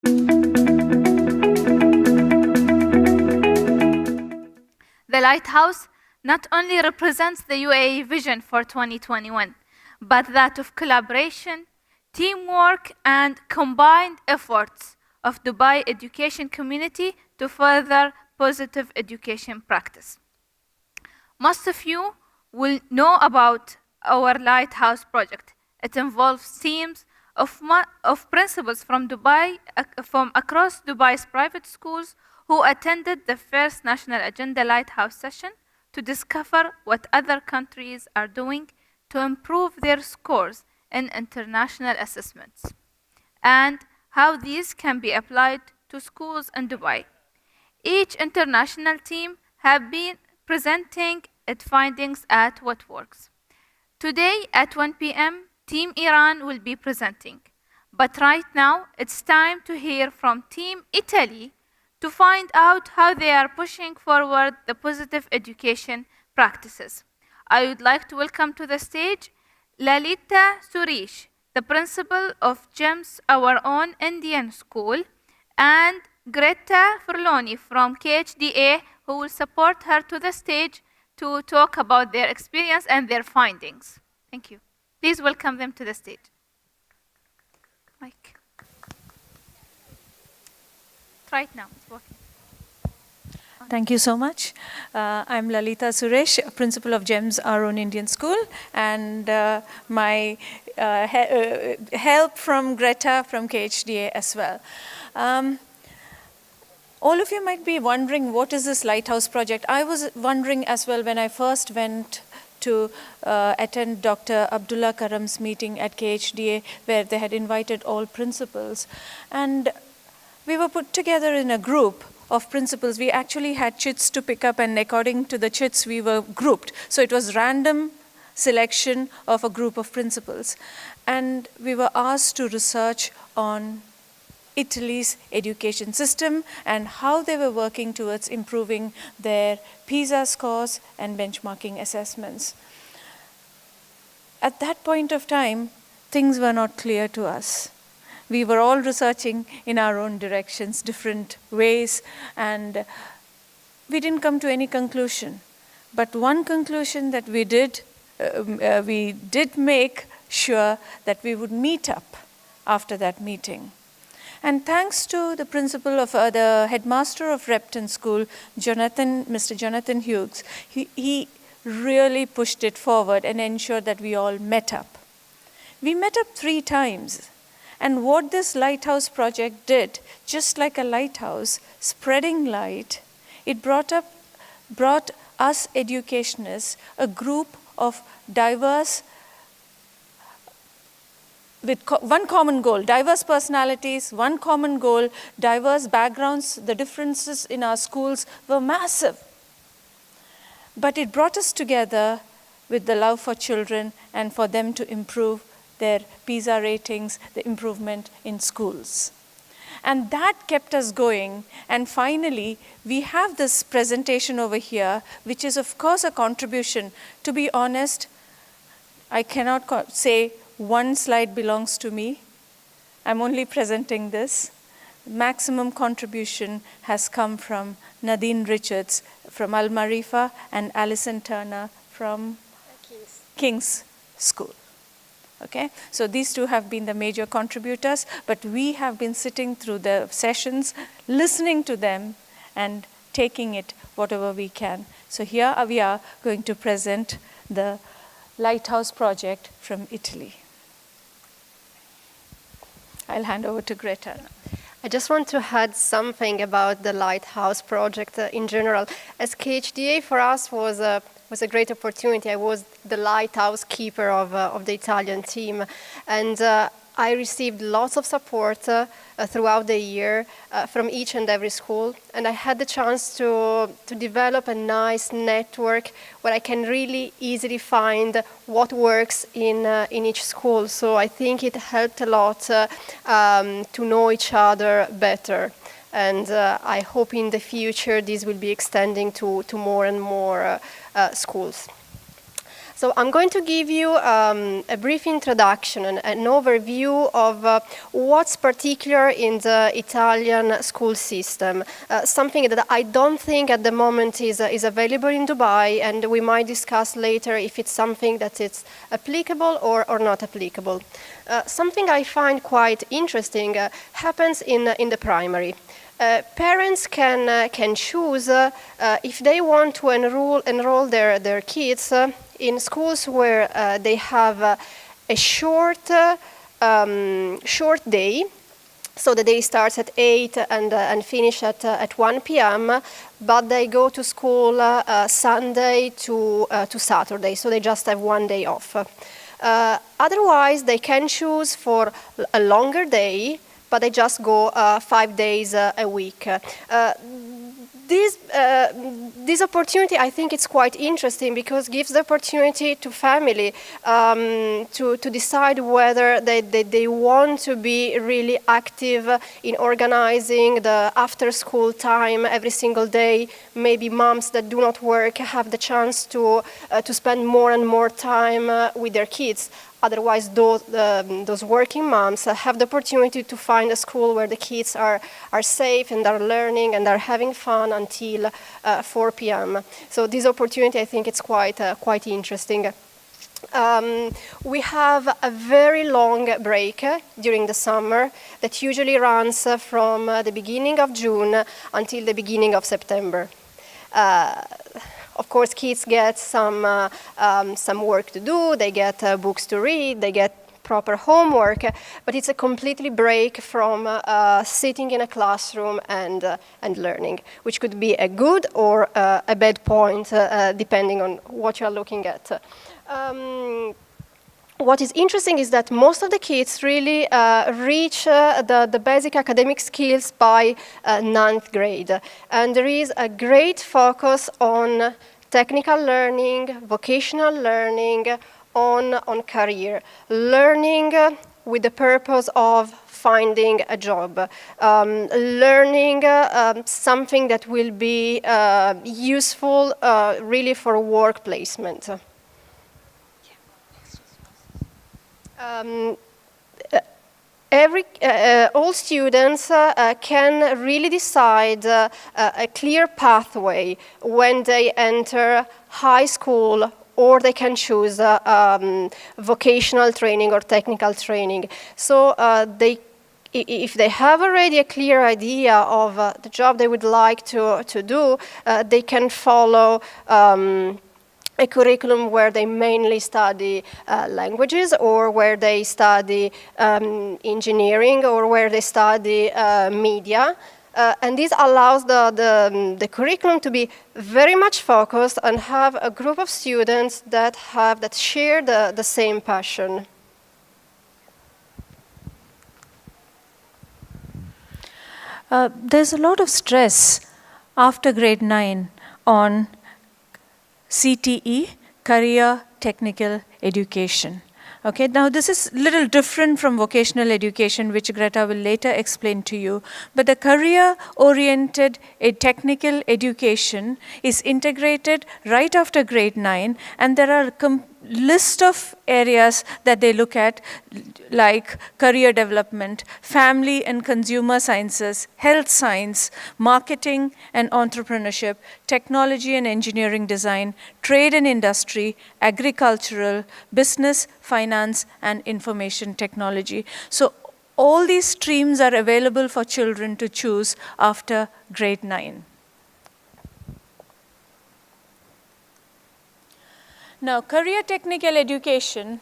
The Lighthouse not only represents the UAE vision for 2021, but that of collaboration, teamwork, and combined efforts of Dubai education community to further positive education practice. Most of you will know about our Lighthouse project. It involves teams of principals from Dubai, from across Dubai's private schools who attended the first National Agenda Lighthouse session to discover what other countries are doing to improve their scores in international assessments and how these can be applied to schools in Dubai. Each international team have been presenting its findings at What Works. Today at 1 p.m., Team Iran will be presenting. But right now, it's time to hear from Team Italy to find out how they are pushing forward the positive education practices. I would like to welcome to the stage Lalita Suresh, the principal of GEMS, our own Indian school, and Greta Furloni from KHDA, who will support her to the stage to talk about their experience and their findings. Thank you. Please welcome them to the stage. Mike. Try it now, it's working. Thank you so much. I'm Lalita Suresh, principal of GEMS, our own Indian school, and my help from Greta from KHDA as well. All of you might be wondering, what is this Lighthouse project? I was wondering as well when I first went to attend Dr. Abdullah Karam's meeting at KHDA, where they had invited all principals. And we were put together in a group of principals. We actually had chits to pick up, and according to the chits, we were grouped. So it was random selection of a group of principals. And we were asked to research on Italy's education system and how they were working towards improving their PISA scores and benchmarking assessments. At that point of time, things were not clear to us. We were all researching in our own directions, different ways, and we didn't come to any conclusion. But one conclusion that we did make sure that we would meet up after that meeting. And thanks to the principal of the headmaster of Repton School, Mr. Jonathan Hughes, he really pushed it forward and ensured that we all met up. We met up 3 times. And what this Lighthouse project did, just like a lighthouse, spreading light, it brought us educationists, a group of diverse, with one common goal, diverse personalities, one common goal, diverse backgrounds. The differences in our schools were massive. But it brought us together with the love for children and for them to improve their PISA ratings, the improvement in schools. And that kept us going. And finally, we have this presentation over here, which is of course a contribution. To be honest, I cannot say one slide belongs to me. I'm only presenting this. Maximum contribution has come from Nadine Richards from Al Marifa and Alison Turner from King's School. Okay, so these two have been the major contributors, but we have been sitting through the sessions, listening to them and taking it whatever we can. So here we are going to present the Lighthouse project from Italy. I'll hand over to Greta. I just want to add something about the Lighthouse project in general. As KHDA for us was a great opportunity. I was the lighthouse keeper of the Italian team, and I received lots of support throughout the year from each and every school, and I had the chance to develop a nice network where I can really easily find what works in each school. So I think it helped a lot to know each other better. And I hope in the future this will be extending to more and more schools. So I'm going to give you a brief introduction and an overview of what's particular in the Italian school system, something that I don't think at the moment is available in Dubai, and we might discuss later if it's something that is applicable or not applicable. Something I find quite interesting happens in the primary. Parents can choose if they want to enroll their kids in schools where they have a short day, so the day starts at 8 and finish at 1 p.m., but they go to school Sunday to Saturday, so they just have 1 day off. Otherwise, they can choose for a longer day, but they just go 5 days a week. This opportunity, I think it's quite interesting because it gives the opportunity to family to decide whether they want to be really active in organizing the after-school time every single day. Maybe moms that do not work have the chance to spend more and more time with their kids. Otherwise, those working moms have the opportunity to find a school where the kids are safe and are learning and are having fun until 4 p.m. So this opportunity, I think it's quite interesting. We have a very long break during the summer that usually runs from the beginning of June until the beginning of September. Of course, kids get some work to do, they get books to read, they get proper homework, but it's a completely break from sitting in a classroom and learning, which could be a good or a bad point, depending on what you're looking at. What is interesting is that most of the kids really reach the basic academic skills by 9th grade. And there is a great focus on technical learning, vocational learning, on career. Learning with the purpose of finding a job. Learning something that will be useful really for work placement. All students can really decide a clear pathway when they enter high school, or they can choose vocational training or technical training. So if they have already a clear idea of the job they would like to do, they can follow a curriculum where they mainly study languages, or where they study engineering, or where they study media. And this allows the curriculum to be very much focused and have a group of students that share the same passion. There's a lot of stress after grade 9 on CTE, Career Technical Education. Okay, now this is a little different from vocational education, which Greta will later explain to you. But the career-oriented technical education is integrated right after grade 9, and there are a list of areas that they look at, like career development, family and consumer sciences, health science, marketing and entrepreneurship, technology and engineering design, trade and industry, agricultural, business, finance, and information technology. So all these streams are available for children to choose after grade 9. Now, career technical education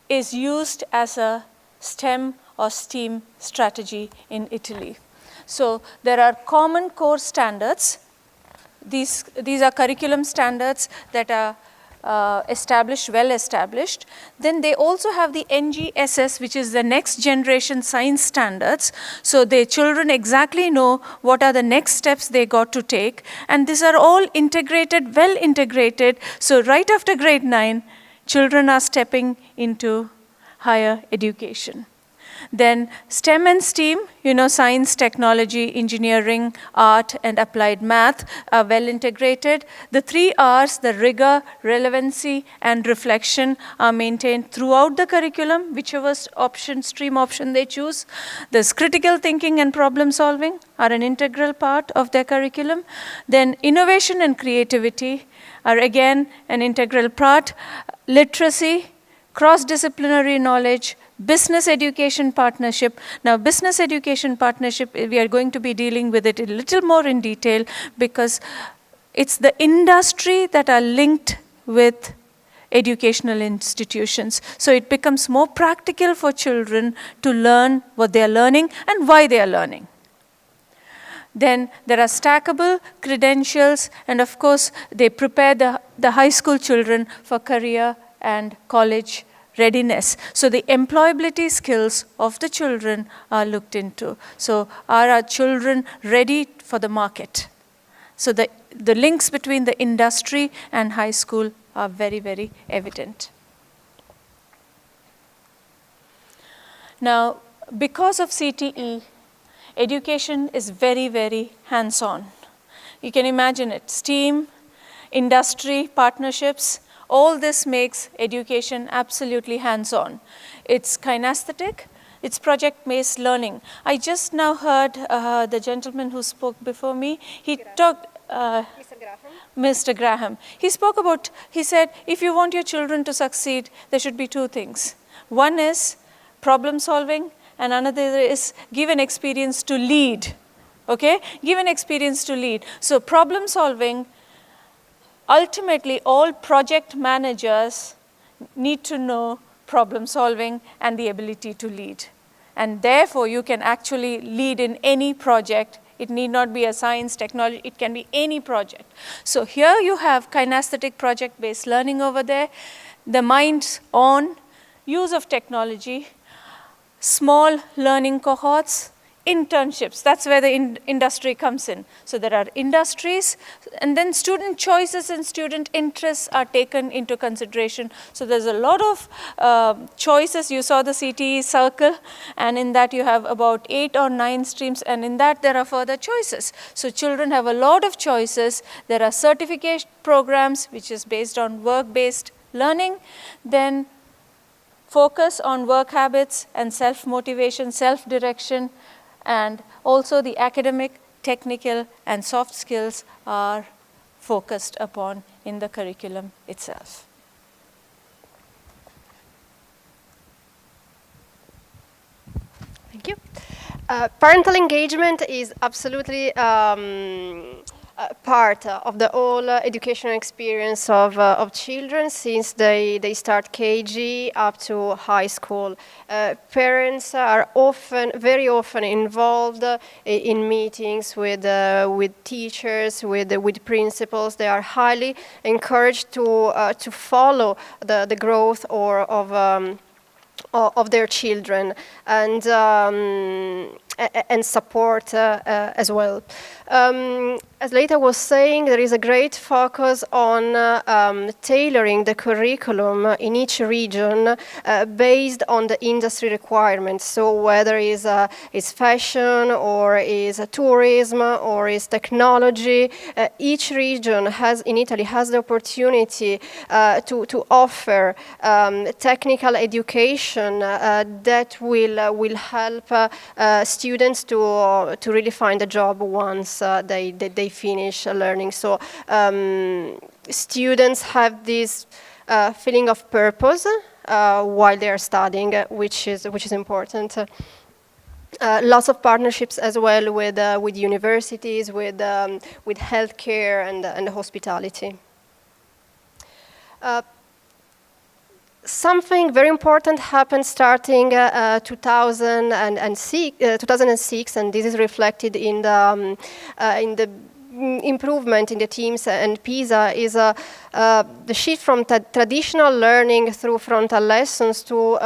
is used as a STEM or STEAM strategy in Italy. So there are common core standards. These are curriculum standards that are well established. Then they also have the NGSS, which is the next generation science standards. So the children exactly know what are the next steps they got to take. And these are all integrated, well integrated. So right after grade 9, children are stepping into higher education. Then STEM and STEAM, science, technology, engineering, art, and applied math are well integrated. The 3 R's, the rigor, relevancy, and reflection, are maintained throughout the curriculum, whichever stream option they choose. There's critical thinking and problem solving are an integral part of their curriculum. Then innovation and creativity are again an integral part. Literacy, cross-disciplinary knowledge, business education partnership. Now, business education partnership, we are going to be dealing with it a little more in detail because it's the industry that are linked with educational institutions. So it becomes more practical for children to learn what they are learning and why they are learning. Then there are stackable credentials, and of course, they prepare the high school children for career and college readiness. So the employability skills of the children are looked into. So are our children ready for the market? So the links between the industry and high school are very, very evident. Now, because of CTE, education is very, very hands-on. You can imagine it. STEAM, industry, partnerships, all this makes education absolutely hands-on. It's kinesthetic, it's project-based learning. I just now heard the gentleman who spoke before me, he talked, Mr. Graham. He said, if you want your children to succeed, there should be 2 things. One is problem solving, and another is give an experience to lead, okay? Give an experience to lead. So problem solving, ultimately, all project managers need to know problem solving and the ability to lead. And therefore, you can actually lead in any project. It need not be a science, technology, it can be any project. So here you have kinesthetic project-based learning over there, the mind's on, use of technology, small learning cohorts, internships, that's where the industry comes in. So there are industries, and then student choices and student interests are taken into consideration. So there's a lot of choices. You saw the CTE circle, and in that you have about 8 or 9 streams, and in that there are further choices. So children have a lot of choices. There are certification programs, which is based on work-based learning. Then focus on work habits and self-motivation, self-direction, and also the academic, technical, and soft skills are focused upon in the curriculum itself. Thank you. Parental engagement is absolutely part of the whole educational experience of children since they start KG up to high school. Parents are very often involved in meetings with teachers, with principals. They are highly encouraged to follow the growth of their children and support as well. As Leita was saying, there is a great focus on tailoring the curriculum in each region based on the industry requirements. So whether it's fashion or is tourism or is technology, each region in Italy has the opportunity to offer technical education that will help students to really find a job once they finish learning. So students have this feeling of purpose while they are studying, which is important. Lots of partnerships as well with universities, with healthcare and hospitality. Something very important happened starting 2006, and this is reflected in the improvement in the teams and PISA, is the shift from traditional learning through frontal lessons to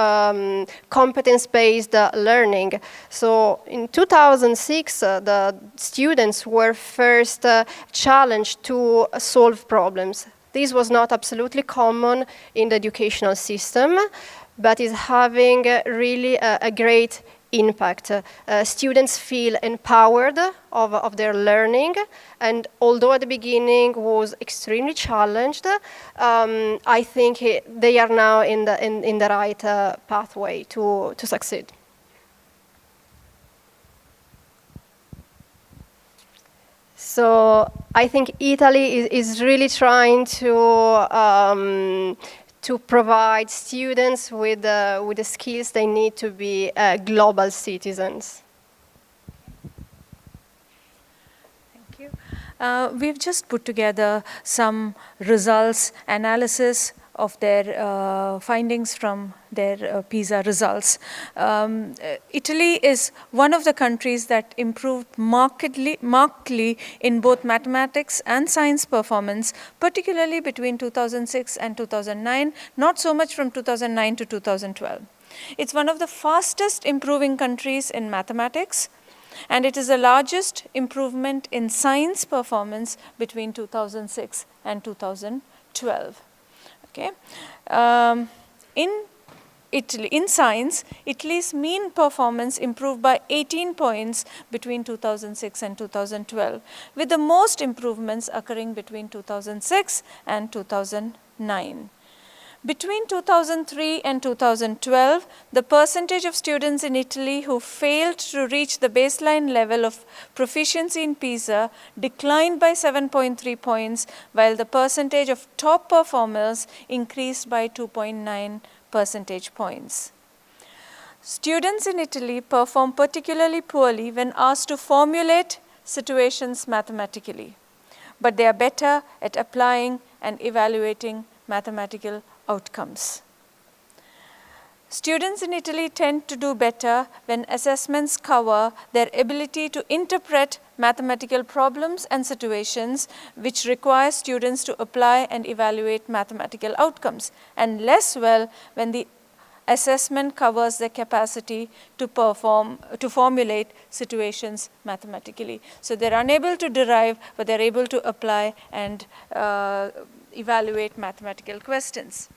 competence-based learning. So in 2006, the students were first challenged to solve problems. This was not absolutely common in the educational system, but is having really a great impact. Students feel empowered of their learning, and although at the beginning was extremely challenged, I think they are now in the right pathway to succeed. So I think Italy is really trying to provide students with the skills they need to be global citizens. Thank you. We've just put together some results, analysis of their findings from their PISA results. Italy is one of the countries that improved markedly in both mathematics and science performance, particularly between 2006 and 2009, not so much from 2009 to 2012. It's one of the fastest improving countries in mathematics, and it is the largest improvement in science performance between 2006 and 2012. Okay. In science, Italy's mean performance improved by 18 points between 2006 and 2012, with the most improvements occurring between 2006 and 2009. Between 2003 and 2012, the percentage of students in Italy who failed to reach the baseline level of proficiency in PISA declined by 7.3 points, while the percentage of top performers increased by 2.9 percentage points. Students in Italy perform particularly poorly when asked to formulate situations mathematically, but they are better at applying and evaluating mathematical outcomes. Students in Italy tend to do better when assessments cover their ability to interpret mathematical problems and situations which require students to apply and evaluate mathematical outcomes, and less well when the assessment covers their capacity to formulate situations mathematically. So they're unable to derive, but they're able to apply and evaluate mathematical questions.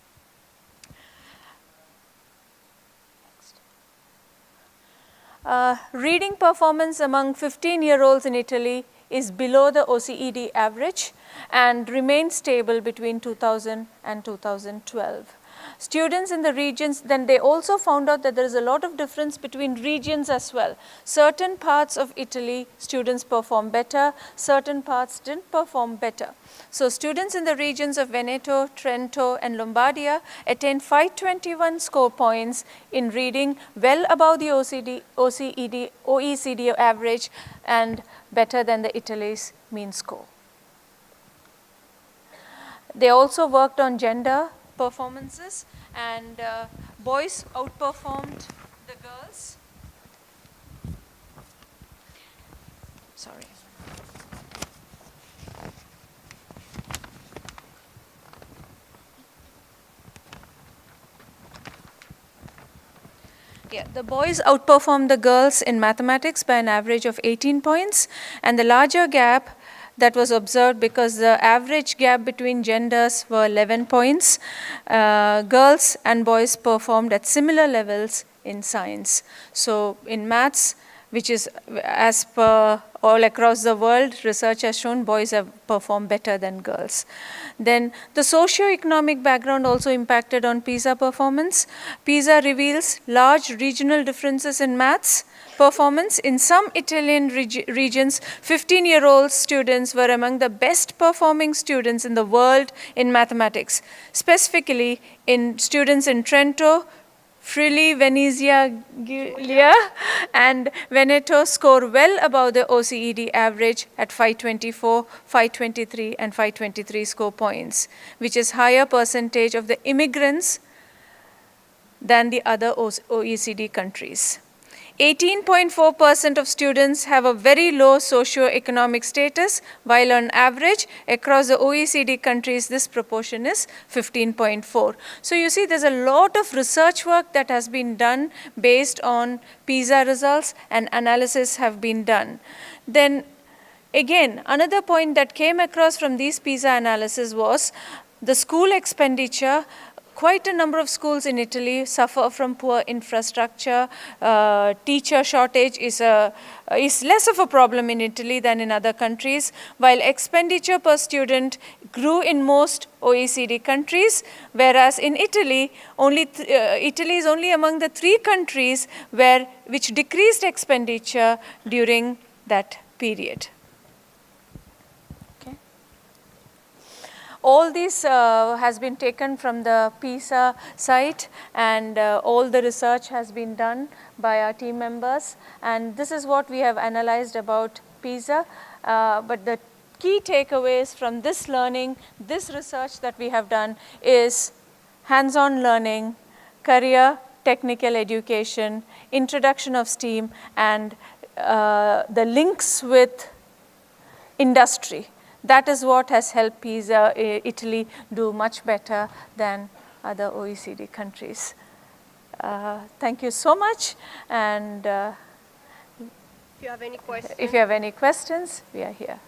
Reading performance among 15-year-olds in Italy is below the OECD average and remained stable between 2000 and 2012. Students in the regions, then they also found out that there is a lot of difference between regions as well. Certain parts of Italy, students perform better, certain parts didn't perform better. So students in the regions of Veneto, Trento, and Lombardia attained 521 score points in reading, well above the OECD average and better than the Italy's mean score. They also worked on gender performances, and boys outperformed the girls. Sorry. Yeah, the boys outperformed the girls in mathematics by an average of 18 points, and the larger gap that was observed because the average gap between genders were 11 points. Girls and boys performed at similar levels in science. So in maths, which is as per all across the world, research has shown boys have performed better than girls. Then the socio-economic background also impacted on PISA performance. PISA reveals large regional differences in maths performance. In some Italian regions, 15-year-old students were among the best performing students in the world in mathematics. Specifically, in students in Trento, Friuli, Venezia Giulia, and Veneto score well above the OECD average at 524, 523, and 523 score points, which is higher percentage of the immigrants than the other OECD countries. 18.4% of students have a very low socio-economic status, while on average across the OECD countries this proportion is 15.4. So you see there's a lot of research work that has been done based on PISA results, and analysis have been done. Then again, another point that came across from these PISA analysis was the school expenditure quite a number of schools in Italy suffer from poor infrastructure. Teacher shortage is less of a problem in Italy than in other countries, while expenditure per student grew in most OECD countries, whereas in Italy, Italy is only among the 3 countries which decreased expenditure during that period. All this has been taken from the PISA site, and all the research has been done by our team members. And this is what we have analyzed about PISA. But the key takeaways from this learning, this research that we have done is hands-on learning, career technical education, introduction of STEAM, and the links with industry. That is what has helped PISA Italy do much better than other OECD countries. Thank you so much, and if you have any questions, we are here.